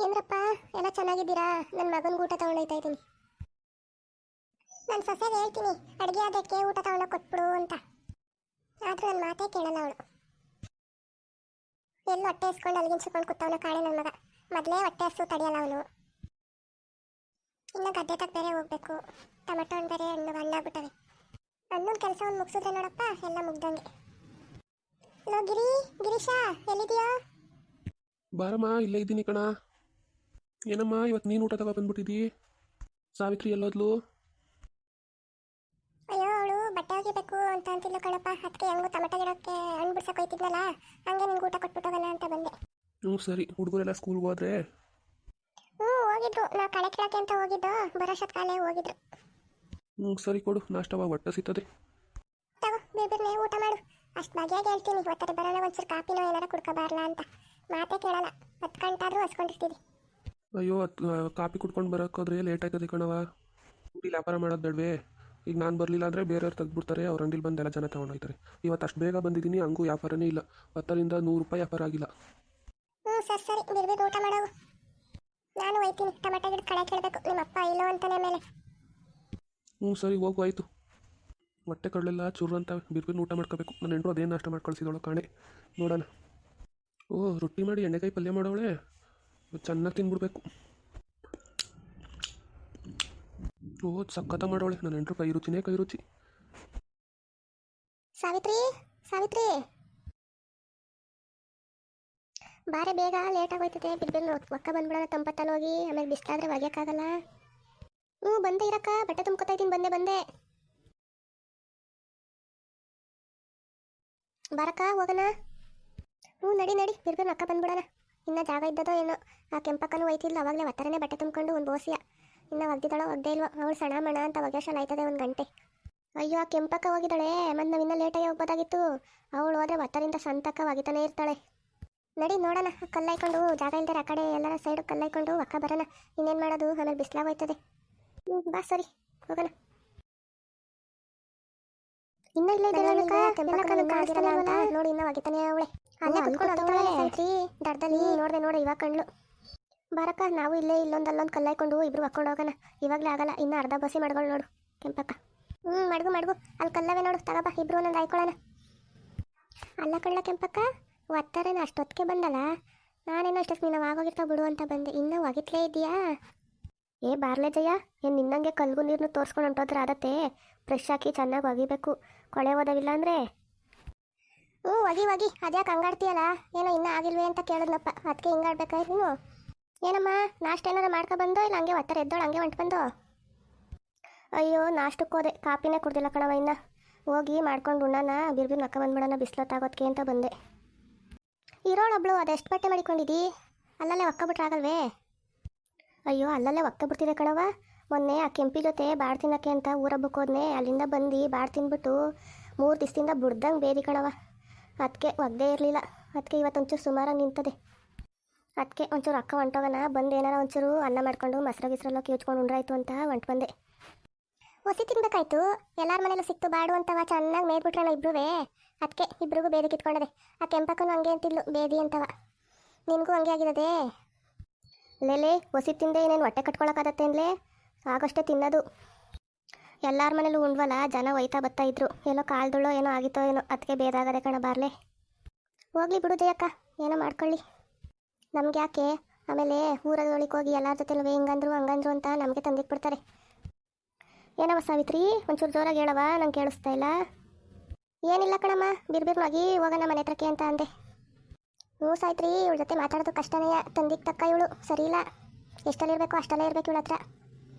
ಏನ್ರಪ್ಪ ಎಲ್ಲ ಚೆನ್ನಾಗಿದ್ದೀರಾ? ನನ್ನ ಮಗನ ಊಟ ತಗೊಂಡೋಯ್ತಾ ಇದ್ದೀನಿ. ನಾನು ಸೊಸೆಗೆ ಹೇಳ್ತೀನಿ ಅಡುಗೆ ಅದಕ್ಕೆ ಊಟ ತಗೊಂಡೋಗಿ ಕೊಟ್ಬಿಡು ಅಂತ. ಆದರೂ ನನ್ನ ಮಾತೇ ಕೇಳಲ್ಲ ಅವಳು. ಎಲ್ಲಿ ಹೊಟ್ಟೆ ಹಸ್ಕೊಂಡು ಅಲ್ಲಿಗಿನ್ಸ್ಕೊಂಡು ಕೂತವನ ಕಾಳೆ ನನ್ನ ಮಗ. ಮೊದಲೇ ಹೊಟ್ಟೆ ಹಸು ತಡೆಯಲ್ಲ ಅವನು. ಇನ್ನು ಗದ್ದೆ ತಗ ಬೇರೆ ಹೋಗ್ಬೇಕು. ಟೊಮೆಟೊ ಹಣ್ಣು ಬೇರೆ ಹಣ್ಣಾಗ್ಬಿಟ್ಟವೆ. ಹಣ್ಣನ ಕೆಲಸ ಒಂದು ಮುಗಿಸಿದ್ರೆ ನೋಡಪ್ಪ ಎಲ್ಲ ಮುಗ್ದಂಗೆ. ಹಲೋ ಗಿರೀಶ ಎಲ್ಲಿದೆಯಾ? ಬಾರಮ್ಮ, ಇಲ್ಲೇ ಇದ್ದೀನಿ ಕಣ. ಏನಮ್ಮ ಇವತ್ತು ನೀನು ಊಟ ತಗೋ ಬಂದ್ಬಿಟ್ಟಿದ್ದೀ? ಸಾವಿತ್ರಿ ಎಲ್ಲೋದ್ಲು? ಅಯ್ಯೋ ಅವಳು ಬಟ್ಟೆ ಒಗಿಬೇಕು ಅಂತ ಅಂತಿದ್ಲು ಕಣಪ್ಪ. ಅದಕ್ಕೆ ಹೆಂಗು ಟೊಮೆಟೊ ಗಿಡಕ್ಕೆ ಹಣ್ಣು ಬಿಡ್ಸಕ್ಕೆ ಹೋಯ್ತಿದ್ನಲ್ಲ, ಹಂಗೆ ನಿನ್ಗೆ ಊಟ ಕೊಟ್ಬಿಟ್ಟೋಗಲ್ಲ ಅಂತ ಬಂದೆ. ಸರಿ. ಹುಡುಗರೆಲ್ಲ ಸ್ಕೂಲ್ಗೆ ಹೋದ್ರೆ? ಹೋಗಿದ್ರು. ನಾ ಕಳೆ ಕೀಳಕ್ಕೆ ಅಂತ ಹೋಗಿದ್ದು, ಬರೋಷತ್ ಕಾಲೇ ಹೋಗಿದ್ರು. ಸರಿ ಕೊಡು, ನಾಷ್ಟವಾಗ ಹೊಟ್ಟೆ ಸಿಗ್ತದೆ. ತಗೋ ಬೇಬಿರ್ನೇ ಊಟ ಮಾಡು. ಅಷ್ಟು ಬಗೆಯಾಗಿ ಹೇಳ್ತೀನಿ. ಇವತ್ತರ ಬರೋಣ ಒಂಚೂರು ಕಾಪಿನೋ ಏನಾರ ಕುಡ್ಕೋಬಾರಲ್ಲ ಅಂತ. ಮಾತೇ ಕೇಳಲ್ಲ. 10 ಗಂಟಾದ್ರೂ ಹಸ್ಕೊಂಡಿರ್ತೀವಿ. ಅಯ್ಯೋ, ಕಾಪಿ ಕುಡ್ಕೊಂಡು ಬರೋಕ್ಕೋದ್ರೆ ಲೇಟ್ ಆಯ್ತದೆ ಕಣವ. ಇಲ್ಲಿ ವ್ಯಾಪಾರ ಮಾಡೋದು ಬೇಡವೇ? ಈಗ ನಾನು ಬರಲಿಲ್ಲ ಅಂದರೆ ಬೇರೆಯವ್ರು ತೆಗ್ದುಬಿಡ್ತಾರೆ. ಅವ್ರ ಅಂಗಡಿಲಿ ಬಂದು ಎಲ್ಲ ಜನ ತೊಗೊಂಡೋಗ್ತಾರೆ. ಇವತ್ತು ಅಷ್ಟು ಬೇಗ ಬಂದಿದ್ದೀನಿ, ಹಂಗೂ ವ್ಯಾಪಾರನೇ ಇಲ್ಲ. 10ರಿಂದ 100 ರೂಪಾಯಿ ವ್ಯಾಪಾರ ಆಗಿಲ್ಲ. ಸರಿ ಬಿರ್ಬಿರ್ ಊಟ ಮಾಡೋವು. ನಾನು ಹೋಯ್ತೀನಿ. ಟೊಮೆಟೊ ಗಿಡ ಕಳೆ ಕೇಳಬೇಕು. ನಿಮ್ಮಪ್ಪ ಇಲ್ಲೋ ಅಂತಾನೆ ಮೇಲೆ. ಸರಿ ಹೋಗು, ಆಯಿತು. ಹೊಟ್ಟೆ ಕಡಲೆಲ್ಲ ಚೂರು ಅಂತ ಬಿರ್ಬಿರ್ನ ಊಟ ಮಾಡ್ಕೋಬೇಕು. ನನ್ನ ಹೆಂಡ್ರು ಅದೇನು ನಾಷ್ಟ ಮಾಡ್ಕೊಳ್ಸಿದವಳು ಕಾಣೆ. ನೋಡೋಣ. ರೊಟ್ಟಿ ಮಾಡಿ ಎಣ್ಣೆಕಾಯಿ ಪಲ್ಯ ಮಾಡೋವಳೆ. ಚೆನ್ನಾಗಿ ತಿನ್ಬಿಡ್ಬೇಕು. ಸಕ್ಕತ್ತ ಮಾಡೋಳೆ ನನ್ನ ಹೆಂಡ್ರು. ಕೈ ರುಚಿನೇ ಕೈ ರುಚಿ. ಸಾವಿತ್ರಿ ಬಾರೆ ಬೇಗ, ಲೇಟ್ ಆಗೋಯ್ತದೆ. ಬಿರ್ಬಿರ್ ಒಕ್ಕ ಬಂದ್ಬಿಡೋಣ. ತಂಪತ್ತಲ್ಲಿ ಹೋಗಿ ಆಮೇಲೆ ಬಿಸ್ಲಾದ್ರೆ ಒಗ್ಯಕ್ಕಾಗಲ್ಲ. ಬಂದೆ ಇರಕ್ಕ. ಬಟ್ಟೆ ತುಂಬ್ಕೊತಾ ಇದ್ದೀನಿ. ಬಂದೆ ಬಾರಕ್ಕ ಹೋಗೋಣ. ನಡಿ ಬಿರ್ಬಿರ್ ಅಕ್ಕ ಬಂದ್ಬಿಡೋಣ. ಇನ್ನು ಜಾಗ ಇದ್ದದೋ ಏನೋ. ಆ ಕೆಂಪಕ್ಕನೂ ಒಯ್ತಿದ್ಲು. ಅವಾಗಲೇ ಒತ್ತರನೇ ಬಟ್ಟೆ ತುಂಬ್ಕೊಂಡು ಒಂದು ಬೋಸಿಯ. ಇನ್ನು ಒಗ್ದಿದ್ದಾಳೋ ಒಗ್ದೇ ಇಲ್ವೋ. ಅವಳು ಸಣ ಮಣ ಅಂತ ಒಗ್ಯಾಶಲ್ ಆಯ್ತದೆ 1 ಗಂಟೆ. ಅಯ್ಯೋ, ಆ ಕೆಂಪಕ್ಕ ಹೋಗಿದ್ದಾಳೆ. ಮತ್ತು ನಾವು ಇನ್ನೂ ಲೇಟಾಗಿ ಹೋಗ್ಬೋದಾಗಿತ್ತು. ಅವಳು ಹೋದ್ರೆ ಒತ್ತರಿಂದ ಸಂತಕ್ಕ ಒಗಿತಾನೆ ಇರ್ತಾಳೆ. ನಡಿ ನೋಡೋಣ. ಕಲ್ಲಾಯ್ಕೊಂಡು ಜಾಗ ಇಲ್ದರೆ ಆ ಕಡೆ ಎಲ್ಲರ ಸೈಡು ಕಲ್ಲಾಯ್ಕೊಂಡು ಒಕ್ಕ ಬರೋಣ. ಇನ್ನೇನು ಮಾಡೋದು, ಆಮೇಲೆ ಬಿಸಿಲಾಗೋಯ್ತದೆ. ಬಾ ಸರಿ ಹೋಗೋಣ. ಇನ್ನ ಇಲ್ಲ ನೋಡಿ, ಇನ್ನ ಒಗಿತಾನೆ ಅವಳೆ. ಅಲ್ಲೇ ಕುತ್ಕೊಂಡು ದರ್ದಲ್ಲಿ ನೋಡ್ದೆ ಇವಾಗ ಕಣ್ಲು. ಬಾರಕ್ಕ, ನಾವು ಇಲ್ಲೇ ಇಲ್ಲೊಂದು ಕಲ್ಲಾಯ್ಕೊಂಡು ಇಬ್ರು ಹಾಕೊಂಡು ಹೋಗೋಣ. ಇವಾಗಲೇ ಆಗಲ್ಲ. ಇನ್ನು ಅರ್ಧ ಬಸಿ ಮಾಡ್ಗಳು ನೋಡು ಕೆಂಪಕ್ಕ. ಮಡ್ಗು ಅಲ್ಲಿ ಕಲ್ಲವೇ ನೋಡು. ತಗೋಬಾ, ಇಬ್ರು ಒಂದೊಂದು ಆಯ್ಕೊಳ್ಳೋಣ. ಅಲ್ಲ ಕಳ್ಳ ಕೆಂಪಕ್ಕ, ಒತ್ತಾರೇನ ಅಷ್ಟೊತ್ತಿಗೆ ಬಂದಲ್ಲ. ನಾನೇನೋ ಅಷ್ಟೊತ್ತು ನೀನು ಆಗೋಗಿರ್ತಾವ ಬಿಡು ಅಂತ ಬಂದೆ. ಇನ್ನೂ ಒಗಿತ್ಲೇ ಇದೆಯಾ? ಬಾರ್ಲೆ ಜಯ, ಏನು ನಿನ್ನಂಗೆ ಕಲ್ಗು ನೀರನ್ನು ತೋರಿಸ್ಕೊಂಡು ಹೊಂಟೋದ್ರೆ ಆದತ್ತೆ. ಫ್ರೆಶ್ ಹಾಕಿ ಚೆನ್ನಾಗಿ ಒಗಿಬೇಕು. ಕೊಳೆ ಓದವಿಲ್ಲ ಅಂದರೆ. ಒಗಿ ಅದ್ಯಾಕೆ ಹಂಗಾಡ್ತೀಯಲ್ಲ? ಏನೋ ಇನ್ನೂ ಆಗಿಲ್ವೇ ಅಂತ ಕೇಳಿದ್ನಪ್ಪ. ಅದಕ್ಕೆ ಹಿಂಗಾಡ್ಬೇಕಾಯ್ತು ನೀನು. ಏನಮ್ಮ, ನಾಷ್ಟ ಏನಾರ ಮಾಡ್ಕೊಬಂದೋ ಇಲ್ಲ ಹಂಗೆ ಒತ್ತರ ಎದ್ದೋಳು ಹಂಗೆ ಹೊಂಟು ಬಂದೋ? ಅಯ್ಯೋ, ನಾಷ್ಟಕ್ಕೆ ಹೋದೆ. ಕಾಪಿನೇ ಕುಡ್ದಿಲ್ಲ ಕಣವ. ಇನ್ನು ಹೋಗಿ ಮಾಡ್ಕೊಂಡು ಉಣ್ಣಾನ. ಬಿರ್ಬಿರ್ ನಕ್ಕ ಬಂದ್ಬಿಡೋಣ ಬಿಸ್ಲೊತ್ತಾಗೋದಕ್ಕೆ ಅಂತ ಬಂದೆ. ಇರೋಳೊಬ್ಳು ಅದೆಷ್ಟು ಬಟ್ಟೆ ಮಾಡಿಕೊಂಡಿದ್ದೀ? ಅಲ್ಲಲ್ಲೇ ಒಕ್ಕ ಬಿಟ್ರೆ ಆಗಲ್ವೇ? ಅಯ್ಯೋ, ಅಲ್ಲಲ್ಲೇ ಒಕ್ಕ ಬಿಡ್ತಿದೆ ಕಣವ. ಮೊನ್ನೆ ಆ ಕೆಂಪಿ ಜೊತೆ ಬಾಡ್ ತಿನ್ನೋಕ್ಕೆ ಅಂತ ಊರಬ್ಬಕ್ಕೆ ಹೋದ್ನೆ. ಅಲ್ಲಿಂದ ಬಂದು ಬಾಡ್ ತಿಂದ್ಬಿಟ್ಟು 3 ದಿವಸದಿಂದ ಬುಡ್ದಂಗೆ ಬೇದಿ ಕಣವ. ಅದಕ್ಕೆ ಒಗ್ದೇ ಇರಲಿಲ್ಲ. ಅದಕ್ಕೆ ಇವತ್ತೊಂಚೂರು ಸುಮಾರಾಗಿ ನಿಂತದೆ. ಅದಕ್ಕೆ ಒಂಚೂರು ಅಕ್ಕ ಹೊಂಟೋಗೋಣ. ಬಂದು ಏನಾರ ಒಂಚೂರು ಅನ್ನ ಮಾಡ್ಕೊಂಡು ಮೊಸರು ಕಿಚ್ಕೊಂಡು ಉಂಡ್ರಾಯ್ತು ಅಂತ ಹೊಂಟು ಬಂದೆ. ಹೊಸಿ ತಿನ್ಬೇಕಾಯ್ತು. ಎಲ್ಲರ ಮನೇಲೂ ಸಿಕ್ತು ಬಾಡು ಅಂತವ. ಚೆನ್ನಾಗಿ ಮೇದ್ಬಿಟ್ರಣ ಇಬ್ರೂ. ಅದಕ್ಕೆ ಇಬ್ರಿಗೂ ಬೇದಿ ಕಿತ್ಕೊಂಡದೆ. ಆ ಕೆಂಪಕ್ಕೂ ಹಂಗೆ ಅಂತಿದ್ಲು ಬೇದಿ ಅಂತವ. ನಿನಗೂ ಹಂಗೆ ಆಗಿರೋದೇ? ಲೇಲೆ, ಹೊಸಿ ತಿಂದೆ ಏನೇನು ಹೊಟ್ಟೆ ಕಟ್ಕೊಳಕ್ಕಾಗತ್ತೇನ್ಲೇ? ಆಗಷ್ಟೇ ತಿನ್ನೋದು. ಎಲ್ಲರ ಮನೇಲೂ ಉಂಡ್ವಲ್ಲ, ಜನ ಒಯ್ತಾ ಬರ್ತಾ ಇದ್ರು. ಎಲ್ಲೋ ಕಾಳ್ದುಳ್ಳೋ ಏನೋ ಆಗಿತ್ತೋ ಏನೋ. ಅದಕ್ಕೆ ಬೇದಾಗದೆ ಕಣ. ಬಾರ್ಲೆ ಹೋಗ್ಲಿ ಬಿಡು ಜಯಕ್ಕ, ಏನೋ ಮಾಡ್ಕೊಳ್ಳಿ. ನಮ್ಗೆ ಯಾಕೆ? ಆಮೇಲೆ ಊರದೊಳಿಗೆ ಹೋಗಿ ಎಲ್ಲರ ಜೊತೆಲೂ ಹಿಂಗಂದ್ರು ಹಂಗಂದ್ರು ಅಂತ ನಮಗೆ ತಂದಿಟ್ಬಿಡ್ತಾರೆ. ಏನವ ಸಾವಿತ್ರಿ, ಒಂಚೂರು ಜೋರಾಗಿ ಹೇಳವ, ನಂಗೆ ಕೇಳಿಸ್ತಾ ಇಲ್ಲ. ಏನಿಲ್ಲ ಕಣಮ್ಮ, ಬಿರ್ಬಿರ್ನಾಗಿ ಹೋಗೋಣ ಮನೆ ಹತ್ರಕ್ಕೆ ಅಂತ ಅಂದೆ. ಸಾವಿತ್ರಿ, ಇವಳ ಜೊತೆ ಮಾತಾಡೋದು ಕಷ್ಟನೇ. ತಂದಿಗೆ ತಕ್ಕ ಇವಳು ಸರಿ ಇಲ್ಲ. ಎಷ್ಟಲ್ಲಿರಬೇಕು ಅಷ್ಟಲ್ಲೇ ಇರಬೇಕು ಇವಳ ಹತ್ರ.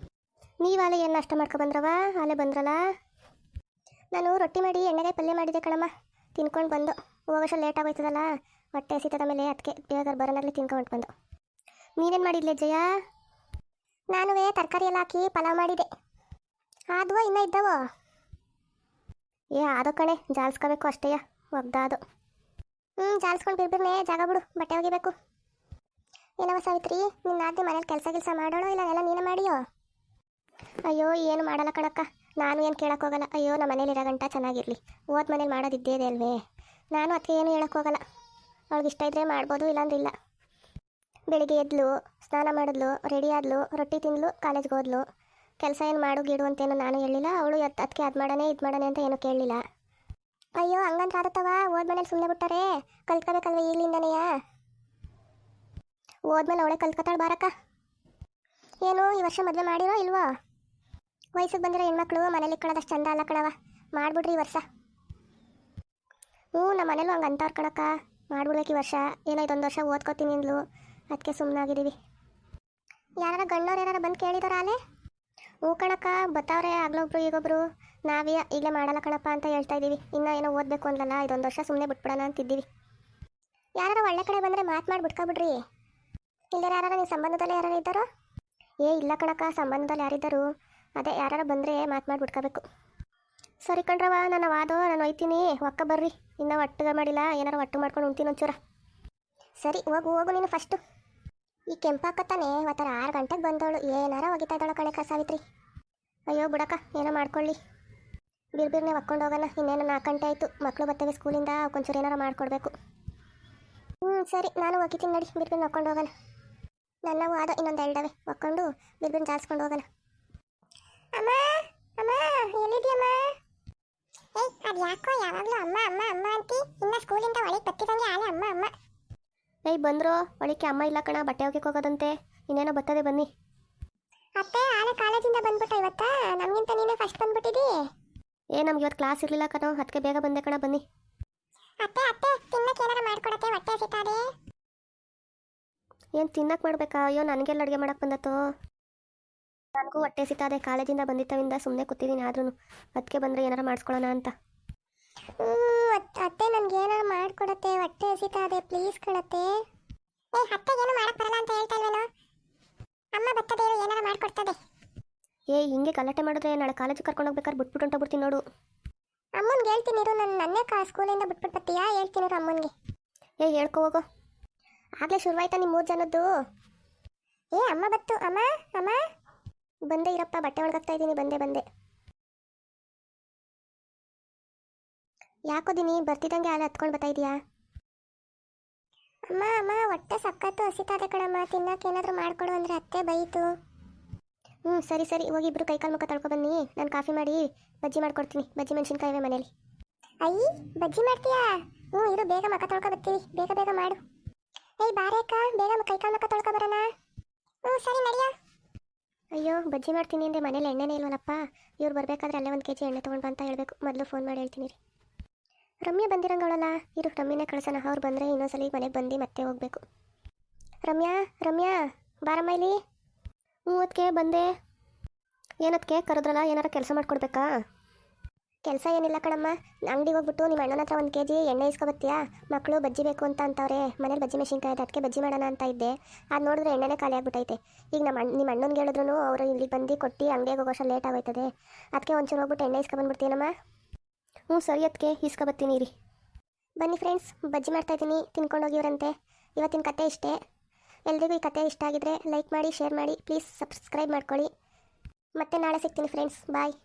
ನೀವಾಲೆ ಏನು ನಾಷ್ಟ ಮಾಡ್ಕೊಬಂದ್ರವ? ಅಲ್ಲೇ ಬಂದ್ರಲ್ಲ. ನಾನು ರೊಟ್ಟಿ ಮಾಡಿ ಎಣ್ಣೆಗಾಯಿ ಪಲ್ಯ ಮಾಡಿದ್ದೆ ಕಣಮ್ಮ. ತಿನ್ಕೊಂಡು ಬಂದು ಹೋಗೋಷ್ಟು ಲೇಟ್ ಆಗೋಯ್ತದಲ್ಲ, ಹೊಟ್ಟೆ ಹಸಿತದ ಮೇಲೆ. ಅದಕ್ಕೆ ಬೇಗ ಬರೋನಾಗಲಿ ತಿನ್ಕೊಂಡು ಬಂದು. ನೀನೇನು ಮಾಡಿದ್ಲೆ ಜಯ? ನಾನು ತರಕಾರಿ ಎಲ್ಲ ಹಾಕಿ ಪಲಾವ್ ಮಾಡಿದೆ. ಆದ್ವೋ ಇನ್ನೂ ಇದ್ದವೋ? ಆದೋ ಕಣೆ, ಜಾಲ್ಸ್ಕೋಬೇಕು ಅಷ್ಟೇಯ. ಒಗ್ದಾದು. ಜಾಲ್ಸ್ಕೊಂಡು ಬಿರ್ಬಿರ್ನೇ ಜಾಗ ಬಿಡು, ಬಟ್ಟೆ ಒಗಿಬೇಕು. ಏನವ ಸಾವಿತ್ರಿ, ನಿನ್ನ ಆದ್ಯ ಮನೇಲಿ ಕೆಲಸ ಮಾಡೋಣ ಇಲ್ಲ ಎಲ್ಲ ನೀನು ಮಾಡಿಯೋ? ಅಯ್ಯೋ, ಏನು ಮಾಡಲ್ಲ ಕಣಕ್ಕ. ನಾನು ಏನು ಕೇಳೋಕ್ಕೋಗಲ್ಲ. ಅಯ್ಯೋ, ನಮ್ಮ ಮನೇಲಿ ಇರೋ ಗಂಟ ಚೆನ್ನಾಗಿರಲಿ. ಓದ್ ಮನೇಲಿ ಮಾಡೋದಿದ್ದೇದೆ ಅಲ್ವೇ? ನಾನು ಅದಕ್ಕೆ ಏನು ಹೇಳೋಕ್ಕೋಗಲ್ಲ. ಅವ್ಳಿಗೆ ಇಷ್ಟ ಇದ್ದರೆ ಮಾಡ್ಬೋದು, ಇಲ್ಲಾಂದ್ರೆ ಇಲ್ಲ. ಬೆಳಿಗ್ಗೆ ಎದ್ಲು, ಸ್ನಾನ ಮಾಡಿದ್ಲು, ರೆಡಿ ಆದ್ಲು, ರೊಟ್ಟಿ ತಿಂದ್ಲು, ಕಾಲೇಜ್ಗೆ ಹೋದ್ಲು. ಕೆಲಸ ಏನು ಮಾಡು ಗೀಡು ಅಂತೇನು ನಾನು ಹೇಳಿಲ್ಲ. ಅವಳು ಅದಕ್ಕೆ ಅದು ಮಾಡಾನೆ ಇದು ಮಾಡಾನೆ ಅಂತ ಏನೂ ಕೇಳಲಿಲ್ಲ. ಅಯ್ಯೋ ಹಂಗಂತ ಆದತ್ತವ, ಓದ್ಮೇಲೆ ಸುಮ್ಮನೆ ಬಿಟ್ಟಾರೆ, ಕಲ್ತ್ಕೋಬೇಕಲ್ವ ಈಗಲಿಂದನೆಯ. ಓದ್ಮೇಲೆ ಅವಳೇ ಕಲ್ತ್ಕೊತಾಳೆ ಬಾರಕ್ಕ. ಏನು ಈ ವರ್ಷ ಮದುವೆ ಮಾಡಿರೋ ಇಲ್ವೋ? ವಯಸ್ಸಿಗೆ ಬಂದಿರೋ ಹೆಣ್ಮಕ್ಳು ಮನೇಲಿ ಇಕ್ಕೊಳ್ಳೋದಷ್ಟು ಚಂದ ಅಲ್ಲ ಕಣವ, ಮಾಡಿಬಿಡ್ರಿ ಈ ವರ್ಷ. ನಮ್ಮ ಮನೇಲೂ ಹಂಗೆ ಅಂತವ್ರು ಕಣಕ್ಕ, ಮಾಡ್ಬಿಡ್ಬೇಕು ಈ ವರ್ಷ. ಏನೋ ಇದೊಂದು ವರ್ಷ ಓದ್ಕೋತೀನಿ ಅಂದ್ಲು, ಅದಕ್ಕೆ ಸುಮ್ಮನಾಗಿದ್ದೀವಿ. ಯಾರು ಗಣ್ಣವ್ರು ಯಾರು ಬಂದು ಕೇಳಿದಾರ ಅಲ್ಲೇ? ಕಣಕ್ಕ, ಬತ್ತವ್ರೆ ಆಗ್ಲೊಬ್ರು ಈಗೊಬ್ರು. ನಾವೇ ಈಗಲೇ ಮಾಡಲ್ಲ ಕಣಪ್ಪ ಅಂತ ಹೇಳ್ತಾ ಇದ್ದೀವಿ. ಇನ್ನೂ ಏನೋ ಓದಬೇಕು ಅಂದ್ಲಲ್ಲ, ಇದೊಂದು ವರ್ಷ ಸುಮ್ಮನೆ ಬಿಟ್ಬಿಡೋಣ ಅಂತಿದ್ದೀವಿ. ಯಾರು ಒಳ್ಳೆ ಕಡೆ ಬಂದರೆ ಮಾತು ಮಾಡಿ ಬಿಟ್ಕೊಬಿಡ್ರಿ. ಇಲ್ಲೇ ಯಾರು ನಿಮ್ಮ ಸಂಬಂಧದಲ್ಲಿ ಯಾರು ಇದ್ದಾರೋ? ಇಲ್ಲ ಕಣಕ್ಕ, ಸಂಬಂಧದಲ್ಲಿ ಯಾರಿದ್ದರು? ಅದೇ ಯಾರು ಬಂದರೆ ಮಾತು ಮಾಡಿ ಬಿಟ್ಕೋಬೇಕು. ಸರಿ ಕಣ್ರವ, ನಾನು ನಾನು ಒಯ್ತೀನಿ, ಒಕ್ಕ ಬರ್ರಿ. ಇನ್ನೂ ಒಟ್ಟಿಗೆ ಮಾಡಿಲ್ಲ, ಏನಾರು ಒಟ್ಟು ಮಾಡ್ಕೊಂಡು ಉಣ್ತೀನಿ ಒಂಚೂರ. ಸರಿ ಹೋಗು ನೀನು ಫಸ್ಟು. ಈ ಕೆಂಪಾಕತ್ತಾನೆ ಅವತ್ತರ 6 ಗಂಟೆಗೆ ಬಂದವಳು, ಏನಾರ ಒಗಿತಾ ಇದ್ದಾಳು ಕಣಕ್ಕ ಸಾವಿತ್ರಿ. ಅಯ್ಯೋ ಬಿಡಕ್ಕ, ಏನೋ ಮಾಡ್ಕೊಳ್ಳಿ, ಬಿರ್ಬಿರ್ನೆ ಒಕ್ಕೊಂಡು ಹೋಗೋಣ. ಇನ್ನೇನು 4 ಗಂಟೆ ಆಯಿತು, ಮಕ್ಕಳು ಬರ್ತವೆ ಸ್ಕೂಲಿಂದ, ಒಂಚೂರು ಏನಾರು ಮಾಡಿಕೊಡ್ಬೇಕು. ಸರಿ, ನಾನು ಒಗಿತೀನಿ ನಡಿ, ಬಿರ್ಬಿರ್ನ ಒಕ್ಕೊಂಡು ಹೋಗೋಣ. ನನ್ನವು ಆದ ಇನ್ನೊಂದು 2 ಒಕ್ಕೊಂಡು ಬಿರ್ಬಿರ್ನ ಜಾಸ್ಕೊಂಡು ಹೋಗೋಣ. ಅಮ್ಮ ಅಮ್ಮ ಎಲ್ಲಿದ್ಯಮ್ಮ? ಅದು ಯಾಕೋ ಯಾವಾಗಲೂ ಅಮ್ಮ ಅಮ್ಮ ಅಮ್ಮ ಅಂತಿ, ಇನ್ನು ಸ್ಕೂಲಿಂದ ಒಳಗೆ ಬತ್ತಿದಂಗೆ ಆಲೆ ಅಮ್ಮ ಅಮ್ಮ. ಬಂದ್ರು ಒಳಕ್ಕೆ. ಅಮ್ಮ ಇಲ್ಲ ಕಣ, ಬಟ್ಟೆ ಹೋಗಕ್ಕೆ ಹೋಗೋದಂತೆ, ಇನ್ನೇನೋ ಬರ್ತದೆ ಬನ್ನಿ. ಅತ್ತೆ ಆಲೆ ಕಾಲೇಜಿಂದ ಬಂದ್ಬಿಟ್ಟ ಇವತ್ತ? ನಮಗಿಂತ ನೀನೇ ಫಸ್ಟ್ ಬಂದ್ಬಿಟ್ಟಿದ್ದಿ. ನಮ್ಗೆ ಇವತ್ತು ಕ್ಲಾಸ್ ಇರಲಿಲ್ಲ ಕಣೋ, ಅದಕ್ಕೆ ಬೇಗ ಬಂದೆ ಕಣ, ಬನ್ನಿ. ಅತ್ತೆ ಅತ್ತೆ ತಿನ್ನಕ್ಕೆ ಏನಾರ ಮಾಡ್ಕೊಡತ್ತೆ, ಹೊಟ್ಟೆ ಹಸಿತಾದೆ. ಏನು ತಿನ್ನಕ್ಕೆ ಮಾಡ್ಬೇಕಾ? ಅಯ್ಯೋ ನನಗೆಲ್ಲ ಅಡುಗೆ ಮಾಡಕ್ಕೆ ಬಂದತ್ತು. ನನಗೂ ಹೊಟ್ಟೆ ಹಸಿತಾದೆ, ಕಾಲೇಜಿಂದ ಬಂದಿತ್ತವಿಂದ ಸುಮ್ಮನೆ ಕೂತಿದ್ದೀನಿ. ಆದ್ರೂ ಅದಕ್ಕೆ ಬಂದರೆ ಏನಾರ ಮಾಡಿಸ್ಕೊಳ್ಳೋಣ ಅಂತ. ಅತ್ತೆ ನನಗೆ ಏನಾರು ಮಾಡಿಕೊಡತ್ತೆ, ಹೊಟ್ಟೆ ಹಸಿತಾದೆ, ಪ್ಲೀಸ್ ಕಣತ್ತೆ. ಅತ್ತೆಗೇನು ಮಾಡಕ್ಕೆ ಬರಲ್ಲ ಅಂತ ಹೇಳ್ತಾ ಇಲ್ವೇನೋ? ಅಮ್ಮ ಬರ್ತದೆ, ಏನಾರು ಮಾಡಿಕೊಡ್ತದೆ. ಹಿಂಗೆ ಗಲಾಟೆ ಮಾಡಿದ್ರೆ ನಾಳೆ ಕಾಲೇಜಿಗೆ ಕರ್ಕೊಂಡು ಹೋಗ್ಬೇಕಾದ್ರೆ ಬಿಟ್ಬಿಟ್ಟು ಹೊಂಟೋಗ್ಬಿಡ್ತೀನಿ ನೋಡು. ಅಮ್ಮನಿಗೆ ಹೇಳ್ತೀನಿ ಇರು, ನನ್ನೇ ಸ್ಕೂಲಿಂದ ಬಿಟ್ಬಿಟ್ಟು ಬರ್ತೀಯಾ? ಹೇಳ್ತೀನಿ ಇರು ಅಮ್ಮನಿಗೆ. ಹೇಳ್ಕೊ ಹೋಗೋ. ಆಗಲೇ ಶುರುವಾಯ್ತಾ ನಿಮ್ಮ 3 ಜನದ್ದು? ಅಮ್ಮ ಬತ್ತು. ಅಮ್ಮ ಅಮ್ಮ ಬಂದೆ ಇರಪ್ಪ, ಬಟ್ಟೆ ಒಳಗಾಗ್ತಾ ಇದ್ದೀನಿ, ಬಂದೆ. ಯಾಕೋದಿನಿ ಬರ್ತಿದ್ದಂಗೆ ಅಲ್ಲಿ ಹತ್ಕೊಂಡು ಬರ್ತಾ ಇದೀಯಾ? ಅಮ್ಮ ಅಮ್ಮ ಹೊಟ್ಟೆ ಸಕ್ಕತ್ತು ಹಸಿತಾದೆ ಕಣಮ್ಮ, ತಿನ್ನಕ್ಕೆ ಏನಾದರೂ ಮಾಡಿಕೊಡು ಅಂದರೆ ಅತ್ತೆ ಬೈತು. ಸರಿ ಹೋಗಿ ಇಬ್ರು ಕೈಕಾಲು ಮುಖ ತೊಳ್ಕೊ ಬನ್ನಿ, ನಾನು ಕಾಫಿ ಮಾಡಿ ಬಜ್ಜಿ ಮಾಡ್ಕೊಡ್ತೀನಿ. ಬಜ್ಜಿ ಮೆಣಸಿನ್ಕಾಯಿವೆ ಮನೇಲಿ. ಬಜ್ಜಿ ಮಾಡ್ತೀಯಾ? ಇರು, ಬೇಗ ಮುಖ ತೊಳ್ಕೊ ಬರ್ತೀವಿ, ಬೇಗ ಮಾಡು. ಬಾರೇಕ, ಬೇಗ ಕೈಕಾಲು ಮುಖ ತೊಳ್ಕೊ ಬರೋಣ. ಸರಿ ನಡಿಯಾ. ಅಯ್ಯೋ ಬಜ್ಜಿ ಮಾಡ್ತೀನಿ ಅಂದರೆ ಮನೇಲಿ ಎಣ್ಣೆನೇ ಇಲ್ವಲ್ಲಪ್ಪ. ಇವ್ರು ಬರಬೇಕಾದ್ರೆ ಅಲ್ಲೇ 1 kg ಎಣ್ಣೆ ತೊಗೊಂಡು ಬಾ ಅಂತ ಹೇಳಬೇಕು. ಮೊದಲು ಫೋನ್ ಮಾಡಿ ಹೇಳ್ತೀನಿ ರೀ. ರಮ್ಯಾ ಬಂದಿರಂಗಳಲ್ಲ, ಇರು ರಮ್ಯನೇ ಕಳ್ಸೋಣ. ಅವ್ರು ಬಂದರೆ ಇನ್ನೊಂದ್ಸಲಿ ಮನೆಗೆ ಬಂದು ಮತ್ತೆ ಹೋಗಬೇಕು. ರಮ್ಯಾ ಬಾರಮ್ಮ ಇಲ್ಲಿ. ಅದಕ್ಕೆ ಬಂದೆ. ಏನದಕ್ಕೆ ಕರೆದ್ರಲ್ಲ, ಏನಾರ ಕೆಲಸ ಮಾಡಿಕೊಡ್ಬೇಕಾ? ಕೆಲಸ ಏನಿಲ್ಲ ಕಣಮ್ಮ, ಅಂಗಡಿಗೆ ಹೋಗ್ಬಿಟ್ಟು ನಿಮ್ಮ ಅಣ್ಣನ ಹತ್ರ 1 kg ಎಣ್ಣೆ ಇಸ್ಕೊಬತ್ತೀಯಾ? ಮಕ್ಕಳು ಬಜ್ಜಿ ಬೇಕು ಅಂತವ್ರೆ, ಮನೇಲಿ ಬಜ್ಜಿ ಮೆಣಸಿನ್ಕಾಯಿ ಇದೆ, ಅದಕ್ಕೆ ಬಜ್ಜಿ ಮಾಡೋಣ ಅಂತ ಇದ್ದೆ. ಅದು ನೋಡಿದ್ರೆ ಎಣ್ಣೆನೇ ಖಾಲಿ ಆಗ್ಬಿಟ್ಟೈತೆ. ಈಗ ನಿಮ್ಮ ಅಣ್ಣನಿಗೆ ಹೇಳಿದ್ರು ಅವರು ಇಲ್ಲಿ ಬಂದು ಕೊಟ್ಟು ಅಂಗಡಿಗೆ ಹೋಗೋಷ್ಟು ಲೇಟ್ ಆಗೋಯ್ತದೆ. ಅದಕ್ಕೆ ಒಂಚೂರು ಹೋಗ್ಬಿಟ್ಟು ಎಣ್ಣೆ ಇಸ್ಕೊಬಂದ್ಬಿಡ್ತೀನಮ್ಮ. ಸರಿ ಅದಕ್ಕೆ ಇಸ್ಕೊಬತ್ತೀನಿ ರೀ. ಬನ್ನಿ ಫ್ರೆಂಡ್ಸ್, ಬಜ್ಜಿ ಮಾಡ್ತಾಯಿದ್ದೀನಿ, ತಿನ್ಕೊಂಡೋಗಿವ್ರಂತೆ. ಇವತ್ತಿನ ಕತೆ ಇಷ್ಟೇ. ಎಲ್ರಿಗೂ ಈ ಕತೆ ಇಷ್ಟ ಆಗಿದ್ರೆ ಲೈಕ್ ಮಾಡಿ, ಶೇರ್ ಮಾಡಿ, ಪ್ಲೀಸ್ ಸಬ್ಸ್ಕ್ರೈಬ್ ಮಾಡ್ಕೊಳ್ಳಿ. ಮತ್ತೆ ನಾಳೆ ಸಿಗ್ತೀನಿ ಫ್ರೆಂಡ್ಸ್, ಬಾಯ್.